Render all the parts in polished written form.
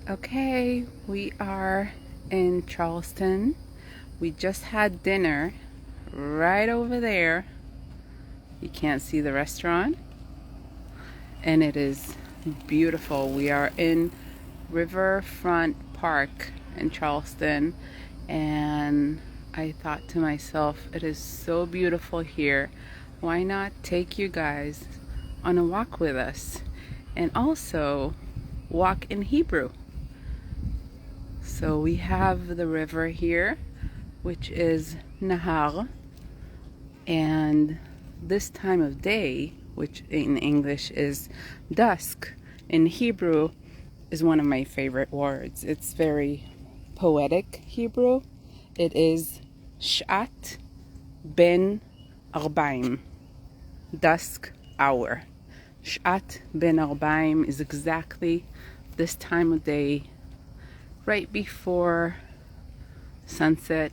Okay, we are in Charleston. We just had dinner right over there. You can't see the restaurant, and it is beautiful. We are in Riverfront Park in Charleston, and I thought to myself, it is so beautiful here. Why not take you guys on a walk with us and also walk in Hebrew? So we have the river here, which is Nahar, and this time of day, which in English is dusk, in Hebrew is one of my favorite words. It's very poetic Hebrew. It is Shat Ben Arbaim, dusk hour. Shat Ben Arbaim is exactly this time of day, right before sunset.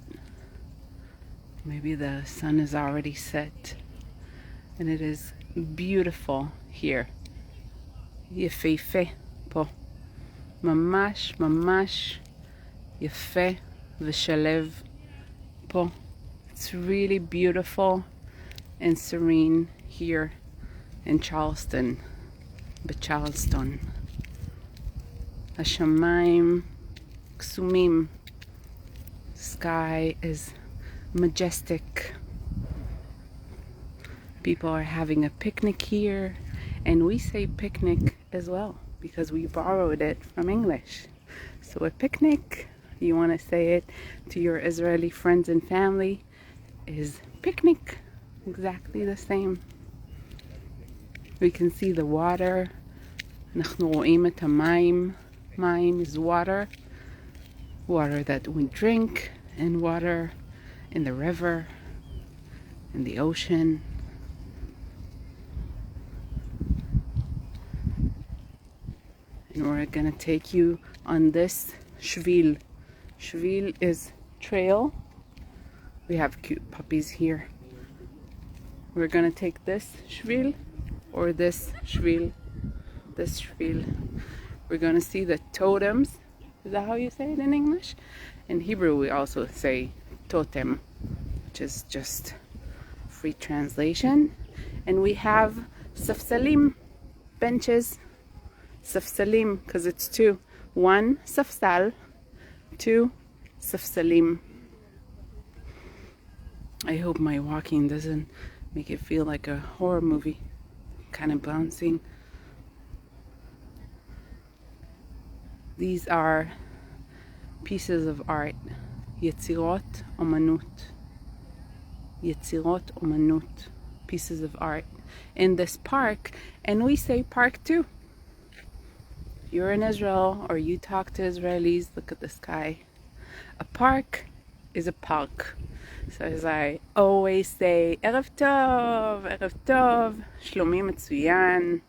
Maybe the sun is already set, and it is beautiful here. יפהפה פה, ממש ממש יפה ושלב פה. It's really beautiful and serene here in Charleston, בצ'רלסטון. השמיים קסומים. Sky is majestic. People are having a picnic here, and we say picnic as well because we borrowed it from English. So a picnic, you want to say it to your Israeli friends and family, is picnic. Exactly the same. We can see the water. אנחנו רואים את המים. מים is water. Water that we drink, and water in the river, in the ocean. And we're gonna take you on this shvil. Shvil is trail. We have cute puppies here. We're gonna take this shvil or this shvil. This shvil. We're gonna see the totems. Is that how you say it in English? In Hebrew, we also say totem, which is just free translation. And we have safsalim, benches. Safsalim, because it's two. One safsal, two safsalim. I hope my walking doesn't make it feel like a horror movie, kind of bouncing. These are pieces of art. יצירות אומנות. יצירות אומנות. Pieces of art in this park, and we say park too. If you're in Israel or you talk to Israelis, look at the sky. A park is a park. So as I always say, ערב טוב, ערב טוב, שלומי מצוין,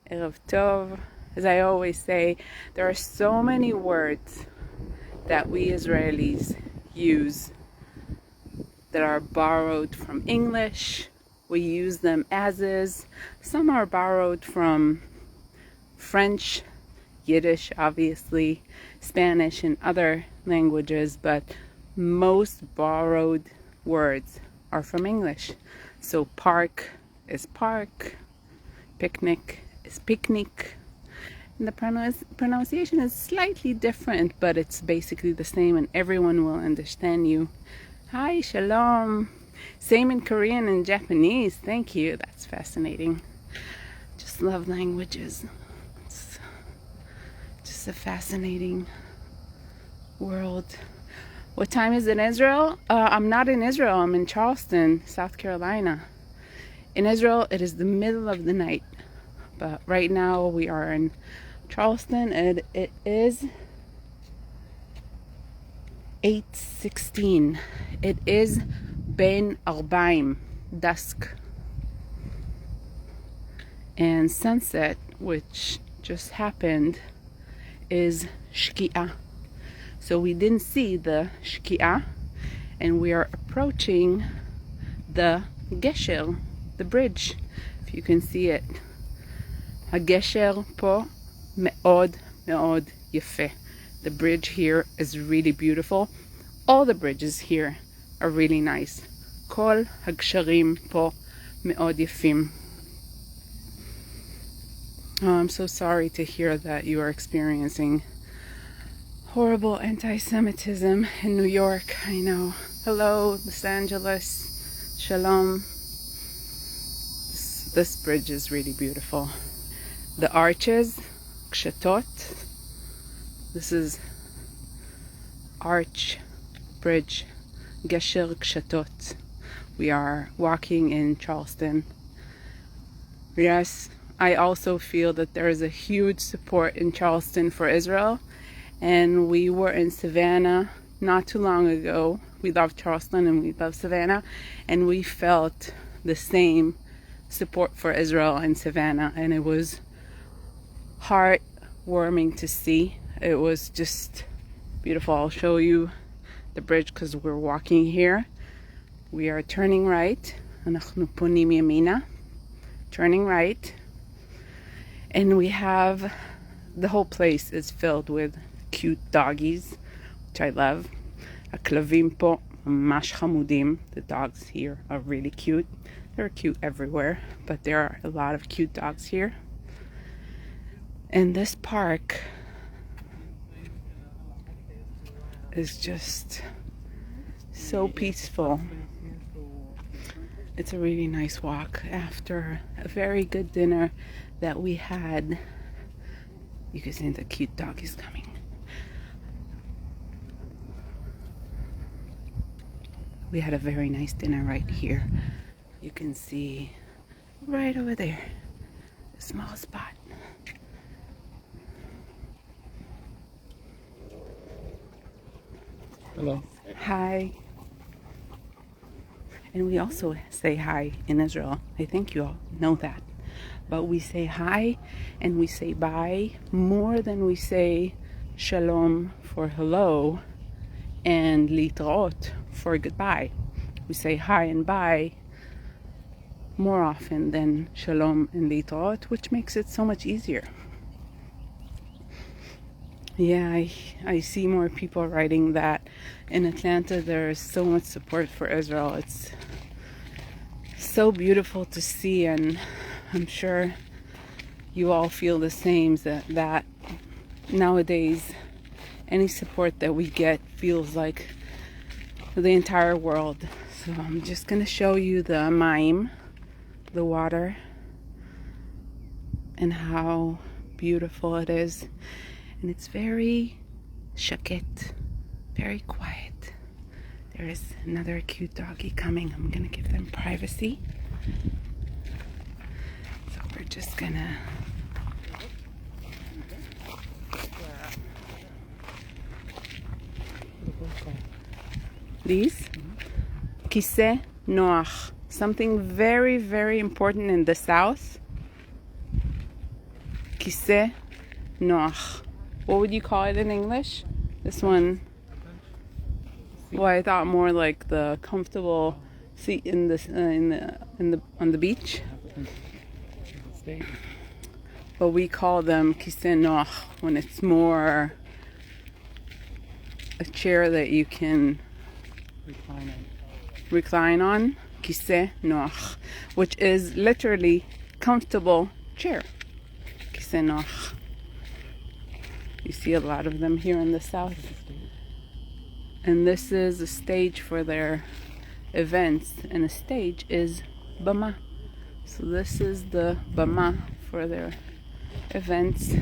ערב טוב. As I always say, there are so many words that we Israelis use that are borrowed from English. We use them as is. Some are borrowed from French, Yiddish, obviously, Spanish, and other languages, but most borrowed words are from English. So park is park, picnic is picnic. And the pronunciation is slightly different, but it's basically the same, and everyone will understand you. Hi, shalom. Same in Korean and Japanese. Thank you. That's fascinating. Just love languages. It's just a fascinating world. What time is it in Israel? I'm not in Israel. I'm in Charleston, South Carolina. In Israel, it is the middle of the night. But right now we are in Charleston, and it is 8:16. It is Ben Arbaim, dusk. And sunset, which just happened, is Shki'ah. So we didn't see the Shki'ah, and we are approaching the Gesher, the bridge, if you can see it. הגשר פה מאוד מאוד יפה. The bridge here is really beautiful. All the bridges here are really nice. כל הגשרים פה מאוד יפים. Oh, I'm so sorry to hear that you are experiencing horrible anti-Semitism in New York. I know. Hello, Los Angeles. Shalom. This bridge is really beautiful. The arches, kshatot. This is arch bridge, gesher kshatot. We are walking in Charleston. Yes, I also feel that there is a huge support in Charleston for Israel. And we were in Savannah not too long ago. We love Charleston and we love Savannah. And we felt the same support for Israel in Savannah. And it was heartwarming to see. It was just beautiful. I'll show you the bridge because we're walking here. We are turning right. אנחנו פונים ימינה. Turning right. And we have, the whole place is filled with cute doggies, which I love. הכלבים פה ממש חמודים. The dogs here are really cute. They're cute everywhere, but there are a lot of cute dogs here. And this park is just so peaceful. It's a really nice walk after a very good dinner that we had. You can see the cute doggies coming. We had a very nice dinner right here. You can see right over there, a small spot. Hello. Hi. And we also say hi in Israel. I think you all know that. But we say hi and we say bye more than we say shalom for hello and litraot for goodbye. We say hi and bye more often than shalom and litraot, which makes it so much easier. Yeah, I see more people writing that in Atlanta there is so much support for Israel. It's so beautiful to see, and I'm sure you all feel the same, that nowadays any support that we get feels like the entire world. So I'm just going to show you the mayim, the water, and how beautiful it is. And it's very shaket, very quiet. There is another cute doggy coming. I'm gonna give them privacy. So we're just gonna these kiseh noach, something very, very important in the south. Kiseh noach. What would you call it in English? This one. Well, I thought more like the comfortable seat in this on the beach. But we call them kiseh noach when it's more a chair that you can recline on. Kiseh noach, which is literally comfortable chair. Kiseh noach. You see a lot of them here in the south. And this is a stage for their events. And a stage is bama. So this is the bama for their events.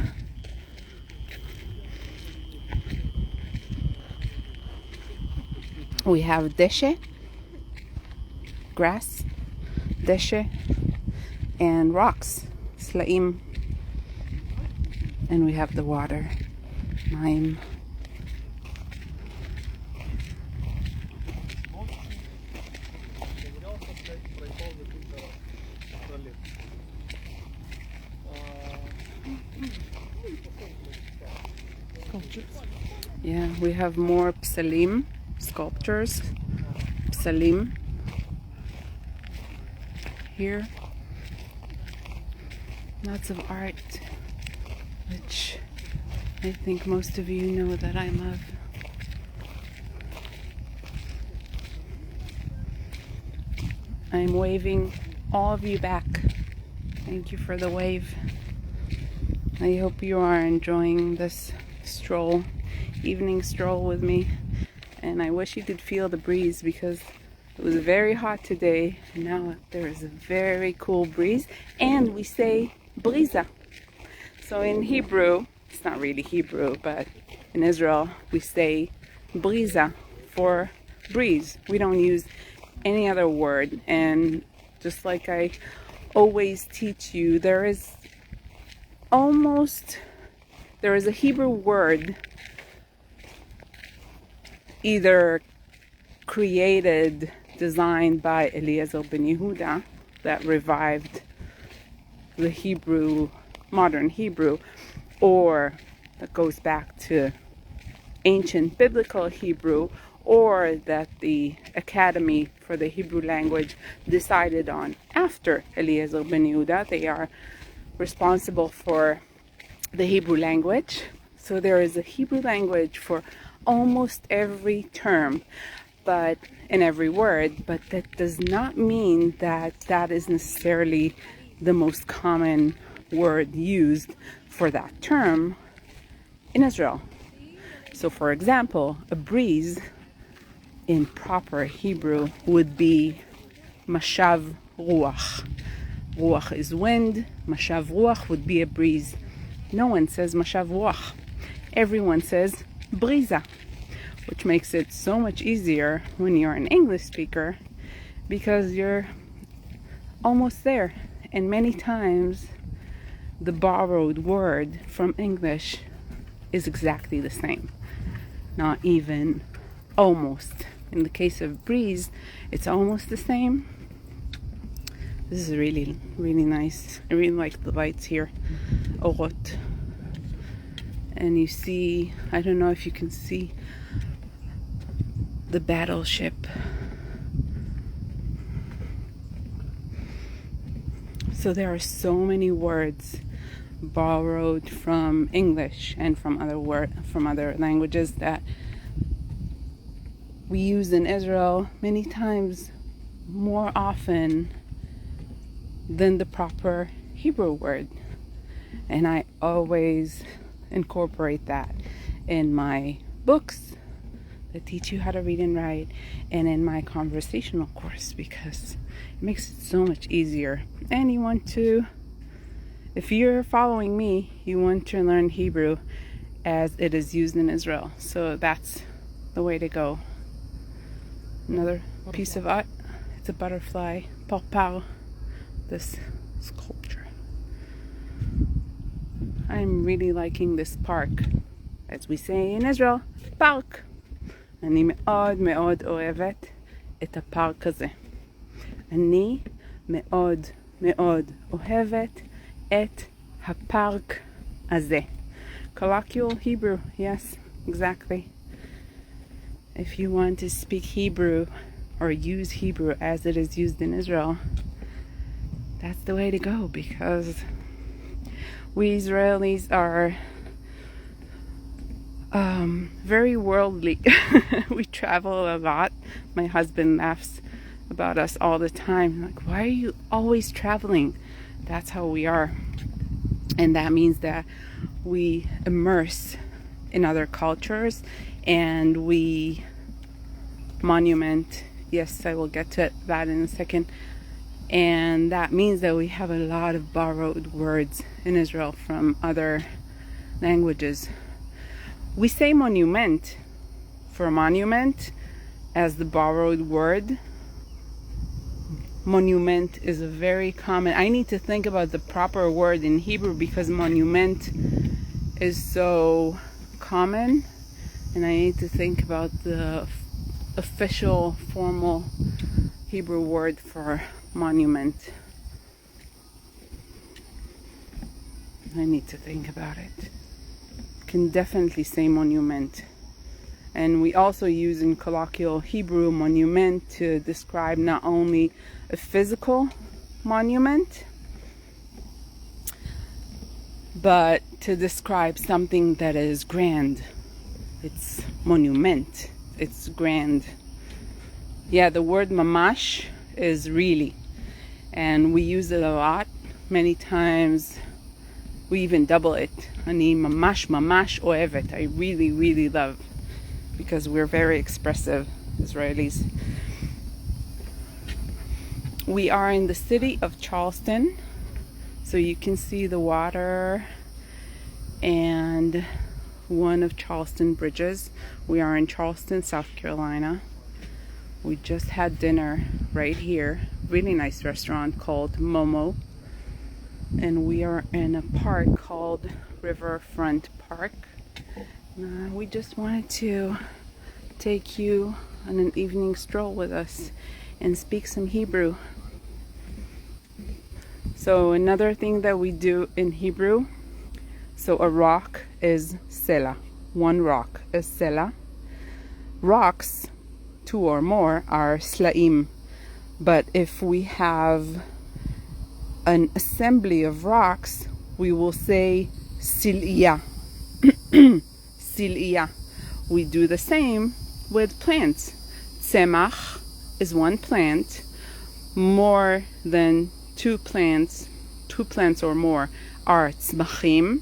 We have deshe, grass, deshe, and rocks, slaim. And we have the water. Mayim. Yeah, we have more psalim, sculptures, psalim here. Lots of art, which I think most of you know that I love. I'm waving all of you back. Thank you for the wave. I hope you are enjoying this stroll, evening stroll with me. And I wish you could feel the breeze because it was very hot today. And now there is a very cool breeze. And we say briza. So in Hebrew, it's not really Hebrew, but in Israel, we say briza for breeze. We don't use any other word. And just like I always teach you, there is a Hebrew word either created, designed by Eliezer ben Yehuda that revived the Hebrew, modern Hebrew, or that goes back to ancient biblical Hebrew, or that the Academy for the Hebrew language decided on after Eliezer ben Yehuda. They are responsible for the Hebrew language. So there is a Hebrew language for almost every term, but in every word, but that does not mean that that is necessarily the most common word used for that term in Israel. So for example, a breeze in proper Hebrew would be mashav ruach. Ruach is wind, mashav ruach would be a breeze. No one says mashav ruach. Everyone says briza, which makes it so much easier when you're an English speaker because you're almost there. And many times the borrowed word from English is exactly the same. Not even almost. In the case of breeze, it's almost the same. This is really, really nice. I really like the lights here. Orot. And you see, I don't know if you can see the battleship. So there are so many words borrowed from English and from other languages that we use in Israel many times more often than the proper Hebrew word. And I always incorporate that in my books that teach you how to read and write and in my conversational course because it makes it so much easier. And you want to, if you're following me, you want to learn Hebrew as it is used in Israel. So that's the way to go. Another piece of art. It's a butterfly, porpal, this sculpture. I'm really liking this park. As we say in Israel, park. אני מאוד מאוד אוהבת את הפארק הזה. אני מאוד מאוד אוהבת את הפארק הזה. Colloquial Hebrew, yes, exactly. If you want to speak Hebrew or use Hebrew as it is used in Israel, that's the way to go because we Israelis are very worldly. We travel a lot. My husband laughs about us all the time. Like, why are you always traveling? That's how we are. And that means that we immerse in other cultures and we monument. Yes, I will get to that in a second. And that means that we have a lot of borrowed words in Israel from other languages. We say monument for monument as the borrowed word. Monument is a very common. I need to think about the proper word in Hebrew because monument is so common, and I need to think about the official, formal Hebrew word for monument. I need to think about it. Can definitely say monument. And we also use in colloquial Hebrew monument to describe not only a physical monument, but to describe something that is grand. It's monument. It's grand. Yeah, the word mamash is really, and we use it a lot. Many times we even double it. Ani mamash mamash oevet. I really, really love, because we're very expressive Israelis. We are in the city of Charleston, so you can see the water and one of Charleston bridges. We are in Charleston, South Carolina. We just had dinner right here. Really nice restaurant called Momo. And we are in a park called Riverfront Park. We just wanted to take you on an evening stroll with us and speak some Hebrew. So another thing that we do in Hebrew, so a rock is sela. One rock is sela. Rocks, two or more, are slaim. But if we have an assembly of rocks, we will say sil'iyah. Sil'iyah. We do the same with plants. Tzemach is one plant. More than two plants or more are tzmachim,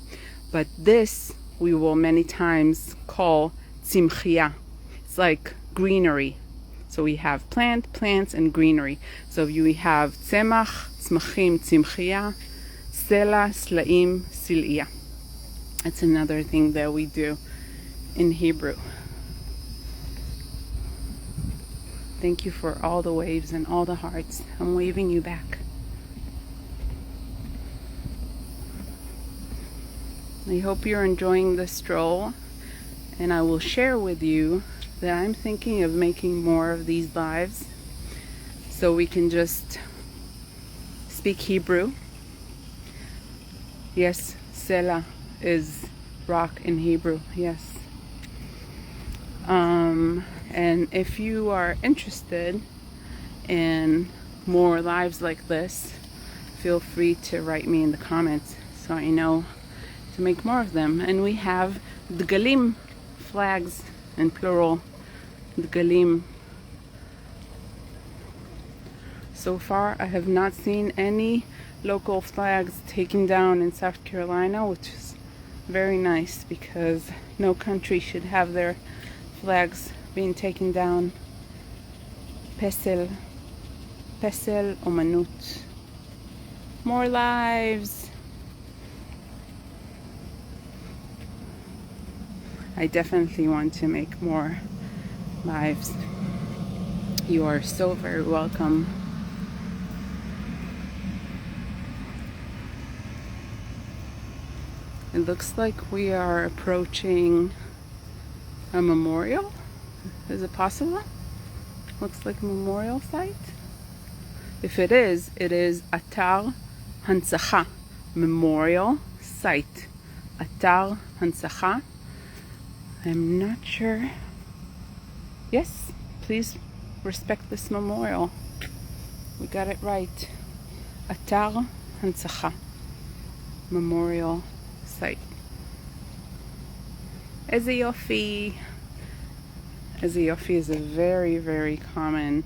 but this we will many times call tzimchiyah. It's like greenery. So we have plants, and greenery. So we have tzemach, tzmachim, tzimchiyah, sela, slaim, sil'iyah. That's another thing that we do in Hebrew. Thank you for all the waves and all the hearts. I'm waving you back. I hope you're enjoying the stroll, and I will share with you that I'm thinking of making more of these lives so we can just speak Hebrew. Yes, Sela is rock in Hebrew, yes. And if you are interested in more lives like this, feel free to write me in the comments so I know to make more of them. And we have Dgalim, flags in plural, Dgalim. So far I have not seen any local flags taken down in South Carolina, which is very nice, because no country should have their flags being taken down. Pesel Omanut. More lives. I definitely want to make more lives. You are so very welcome. It looks like we are approaching a memorial. Is it possible? Looks like a memorial site. If it is Atar Hansacha, memorial site. Atar Hansacha. I'm not sure. Yes, please respect this memorial. We got it right. Atar Hansacha, memorial site. Eze Yofi. Eze Yofi is a very, very common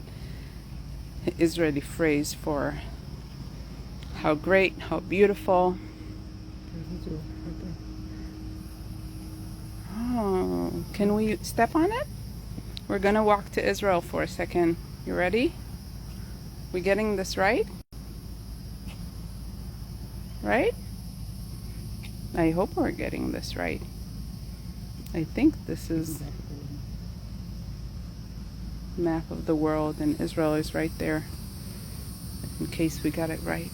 Israeli phrase for how great, how beautiful. Oh, can we step on it? We're gonna walk to Israel for a second. You ready? We getting this right? Right? I hope we're getting this right. I think this is map of the world, and Israel is right there, in case we got it right.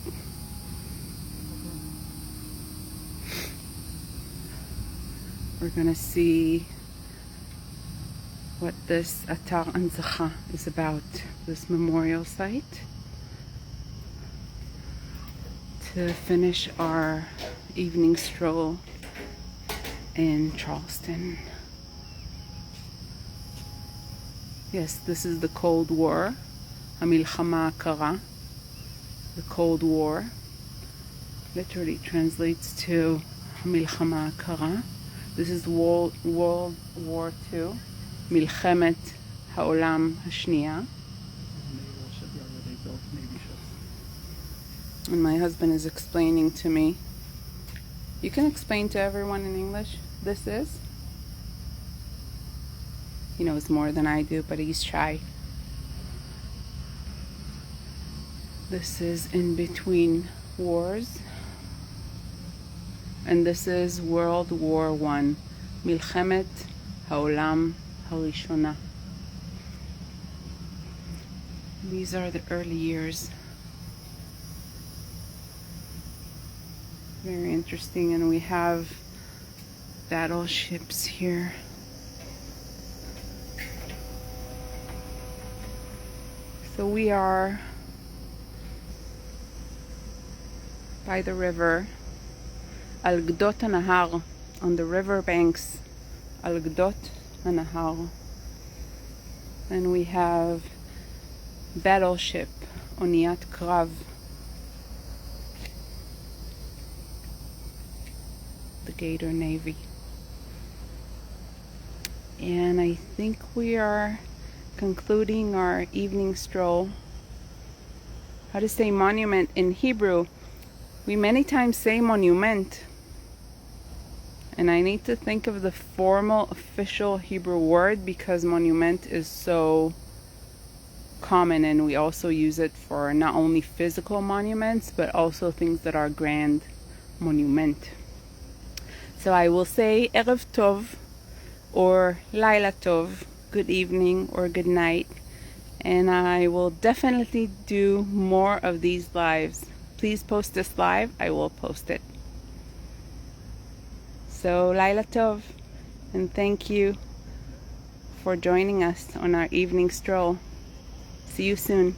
We're gonna see what this Atar Hansacha is about, this memorial site, to finish our evening stroll in Charleston. Yes, this is the Cold War, Hamilchama Kara, the Cold War. Literally translates to המלחמה הקרה. This is World War II, מלחמת העולם השנייה. And my husband is explaining to me. You can explain to everyone in English. This is. He knows more than I do, but he's shy. This is in between wars. And this is World War I, מלחמת העולם הראשונה. These are the early years. Very interesting, and we have battleships here. So we are by the river, על גדות הנהר, on the river banks, על גדות הנהר. And we have battleship, אוניית קרב. The Gator Navy. And I think we are concluding our evening stroll. How to say monument in Hebrew? We many times say monument, and I need to think of the formal official Hebrew word because monument is so common, and we also use it for not only physical monuments but also things that are grand. Monument. So I will say Erev Tov or Laila Tov, good evening or good night, and I will definitely do more of these lives. Please post this live, I will post it. So Laila Tov, and thank you for joining us on our evening stroll. See you soon.